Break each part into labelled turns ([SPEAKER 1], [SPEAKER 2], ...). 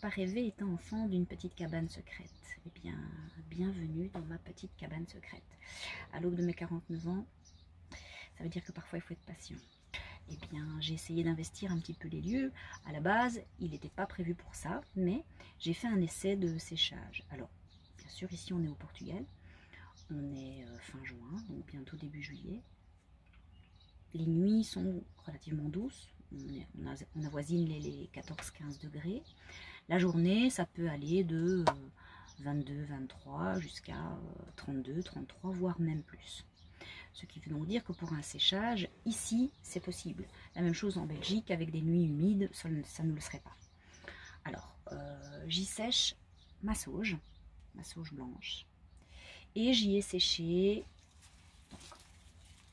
[SPEAKER 1] pas rêvé étant enfant d'une petite cabane secrète? Eh bien, bienvenue dans ma petite cabane secrète. À l'aube de mes 49 ans, ça veut dire que parfois il faut être patient. Eh bien, j'ai essayé d'investir un petit peu les lieux. À la base, il n'était pas prévu pour ça, mais j'ai fait un essai de séchage. Alors, bien sûr, ici on est au Portugal. On est fin juin, donc bientôt début juillet. Les nuits sont relativement douces. On avoisine les 14-15 degrés. La journée, ça peut aller de 22-23 jusqu'à 32-33, voire même plus. Ce qui veut donc dire que pour un séchage, ici, c'est possible. La même chose en Belgique, avec des nuits humides, ça ne le serait pas. Alors, j'y sèche ma sauge blanche. Et j'y ai séché donc,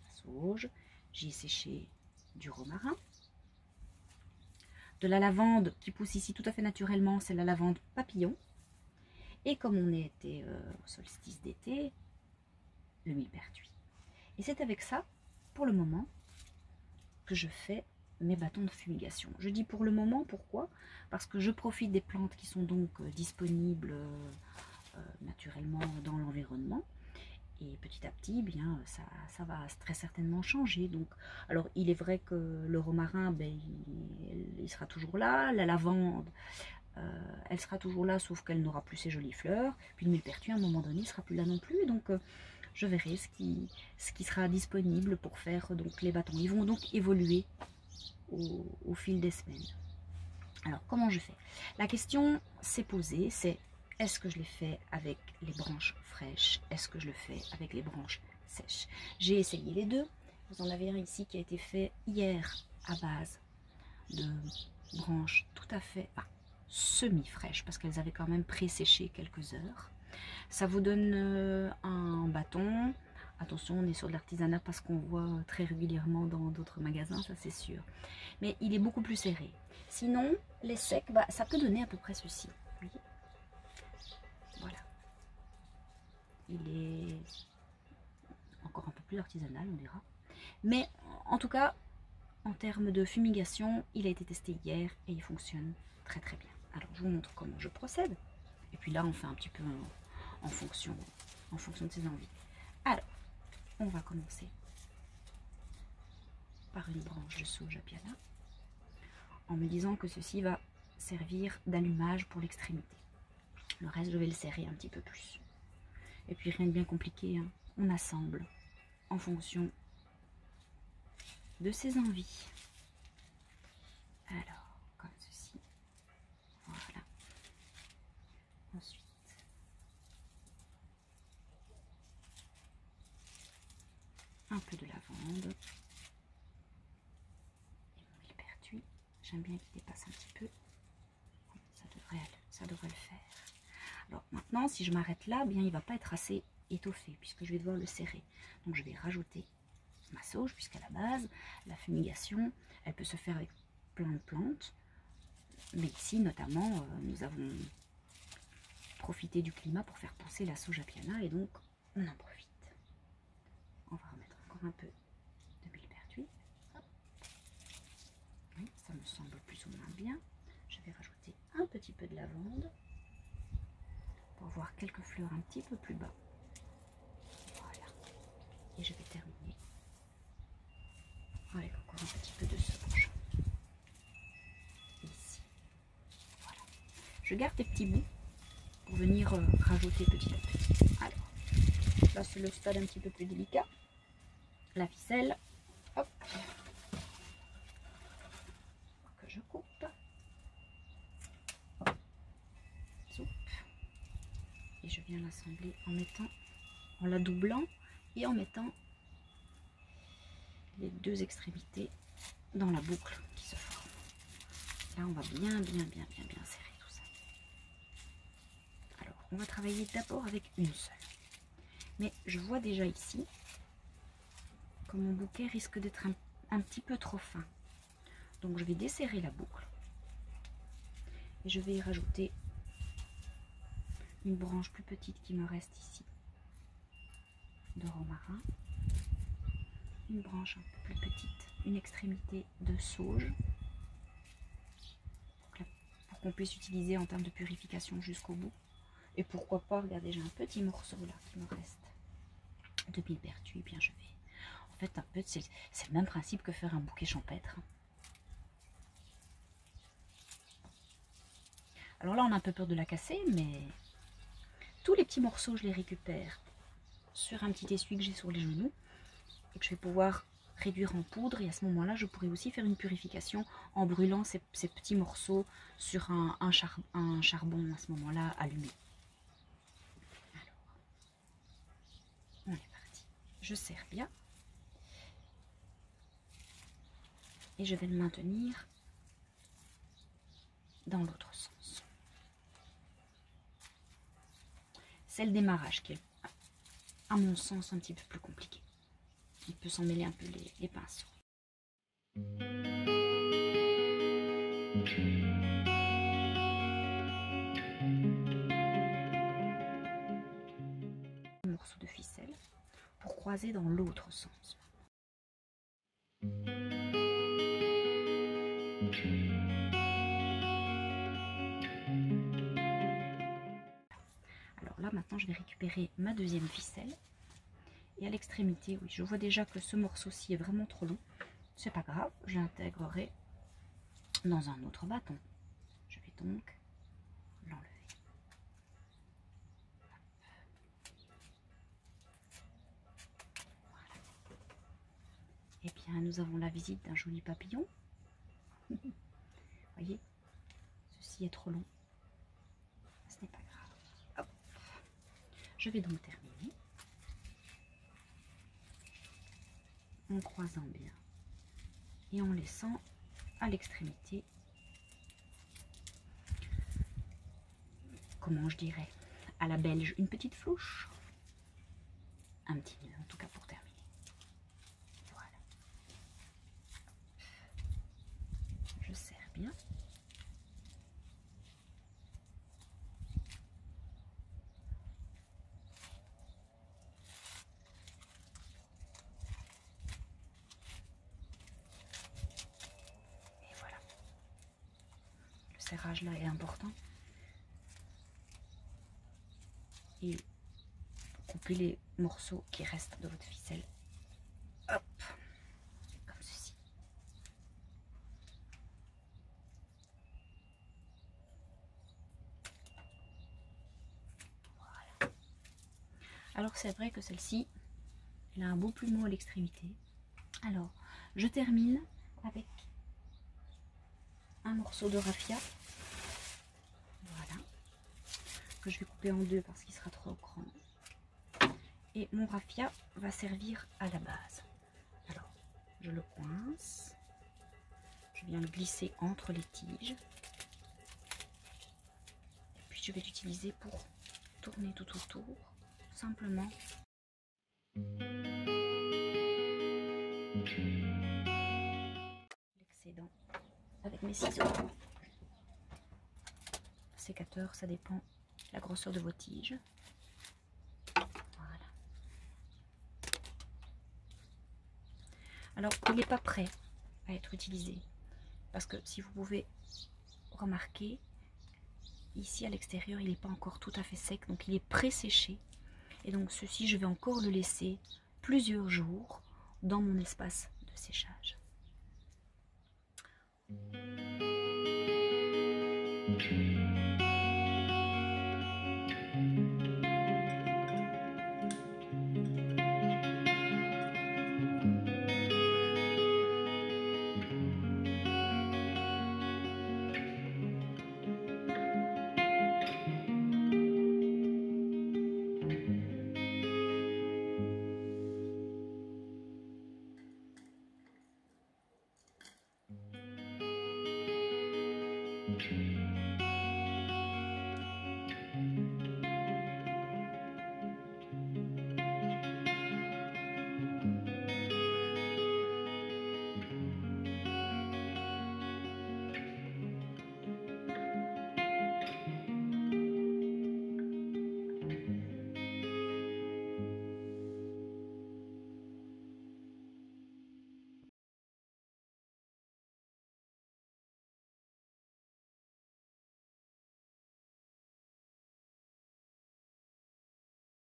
[SPEAKER 1] la sauge, j'y ai séché du romarin, de la lavande qui pousse ici tout à fait naturellement, c'est la lavande papillon. Et comme on était au solstice d'été, le millepertuis. Et c'est avec ça, pour le moment, que je fais mes bâtons de fumigation. Je dis pour le moment, pourquoi? Parce que je profite des plantes qui sont donc disponibles naturellement dans l'environnement. Et petit à petit, bien, ça va très certainement changer. Donc, alors, il est vrai que le romarin, ben, il sera toujours là. La lavande, elle sera toujours là, sauf qu'elle n'aura plus ses jolies fleurs. Puis le millepertuis, à un moment donné, il ne sera plus là non plus. Donc, je verrai ce qui sera disponible pour faire donc, les bâtons. Ils vont donc évoluer au fil des semaines. Alors, comment je fais? La question s'est posée, c'est est-ce que je les fais avec les branches fraîches? Est-ce que je le fais avec les branches sèches? J'ai essayé les deux. Vous en avez un ici qui a été fait hier à base de branches tout à fait semi-fraîches parce qu'elles avaient quand même pré-séché quelques heures. Ça vous donne un bâton. Attention, on est sur de l'artisanat parce qu'on voit très régulièrement dans d'autres magasins, ça c'est sûr. Mais il est beaucoup plus serré. Sinon, les secs, ça peut donner à peu près ceci. Vous voyez ? Voilà. Il est encore un peu plus artisanal, on dira. Mais en tout cas, en termes de fumigation, il a été testé hier et il fonctionne très très bien. Alors, je vous montre comment je procède. Et puis là, on fait un petit peu en fonction de ses envies. Alors, on va commencer par une branche de sauge Appiana, en me disant que ceci va servir d'allumage pour l'extrémité. Le reste, je vais le serrer un petit peu plus. Et puis, rien de bien compliqué, hein. On assemble en fonction de ses envies. Alors, comme ceci. Voilà. Ensuite, un peu de lavande. Et mon millepertuis. J'aime bien qu'il dépasse un petit peu. Ça devrait le faire. Alors maintenant, si je m'arrête là, bien il ne va pas être assez étoffé puisque je vais devoir le serrer. Donc je vais rajouter ma sauge puisqu'à la base, la fumigation, elle peut se faire avec plein de plantes. Mais ici, notamment, nous avons profité du climat pour faire pousser la sauge Appiana et donc on en profite. On va remettre encore un peu de millepertuis. Oui, ça me semble plus ou moins bien. Je vais rajouter un petit peu de lavande pour voir quelques fleurs un petit peu plus bas. Voilà. Et je vais terminer avec encore un petit peu de sauge. Ici. Voilà. Je garde des petits bouts pour venir rajouter petit à petit. Alors, là c'est le stade un petit peu plus délicat. La ficelle. Hop. Que je coupe. Soupe. Et je viens l'assembler en la doublant et en mettant les deux extrémités dans la boucle qui se forme. Là, on va bien serrer tout ça. Alors, on va travailler d'abord avec une seule. Mais je vois déjà ici que mon bouquet risque d'être un petit peu trop fin. Donc, je vais desserrer la boucle et je vais y rajouter une branche plus petite qui me reste ici de romarin, une branche un peu plus petite, une extrémité de sauge pour pour qu'on puisse utiliser en termes de purification jusqu'au bout. Et pourquoi pas, regardez, j'ai un petit morceau là qui me reste de millepertuis. Et bien je vais, en fait, un peu, c'est le même principe que faire un bouquet champêtre. Alors là, on a un peu peur de la casser, mais tous les petits morceaux, je les récupère sur un petit essuie que j'ai sur les genoux et que je vais pouvoir réduire en poudre. Et à ce moment-là, je pourrais aussi faire une purification en brûlant ces petits morceaux sur un charbon à ce moment-là allumé. Alors, on est parti. Je serre bien et je vais le maintenir dans l'autre sens. C'est le démarrage qui est, à mon sens, un petit peu plus compliqué. Il peut s'en mêler un peu les pinceaux. Un morceau de ficelle pour croiser dans l'autre sens. Alors là, maintenant, je vais récupérer ma deuxième ficelle. Et à l'extrémité, oui, je vois déjà que ce morceau-ci est vraiment trop long. C'est pas grave, je l'intégrerai dans un autre bâton. Je vais donc l'enlever. Voilà. Et bien, nous avons la visite d'un joli papillon. Voyez, ceci est trop long. Ce n'est pas grave. Hop. Je vais donc terminer en croisant bien et en laissant à l'extrémité, comment je dirais, à la belge, une petite flouche, un petit nœud en tout cas pour terminer. Voilà. Je serre bien. Et voilà. Le serrage là est important. Et couper les morceaux qui restent de votre ficelle. Hop, comme ceci. Voilà. Alors c'est vrai que celle-ci, elle a un beau plumeau à l'extrémité. Alors, je termine avec un morceau de raffia. Voilà. Que je vais couper en deux parce qu'il sera trop grand. Et mon raffia va servir à la base. Alors, je le coince. Je viens le glisser entre les tiges. Et puis je vais l'utiliser pour tourner tout autour. Simplement. L'excédent avec mes ciseaux. Sécateur, ça dépend de la grosseur de vos tiges. Voilà. Alors, il n'est pas prêt à être utilisé. Parce que si vous pouvez remarquer, ici à l'extérieur, il n'est pas encore tout à fait sec. Donc, il est pré-séché. Et donc, ceci, je vais encore le laisser plusieurs jours dans mon espace de séchage.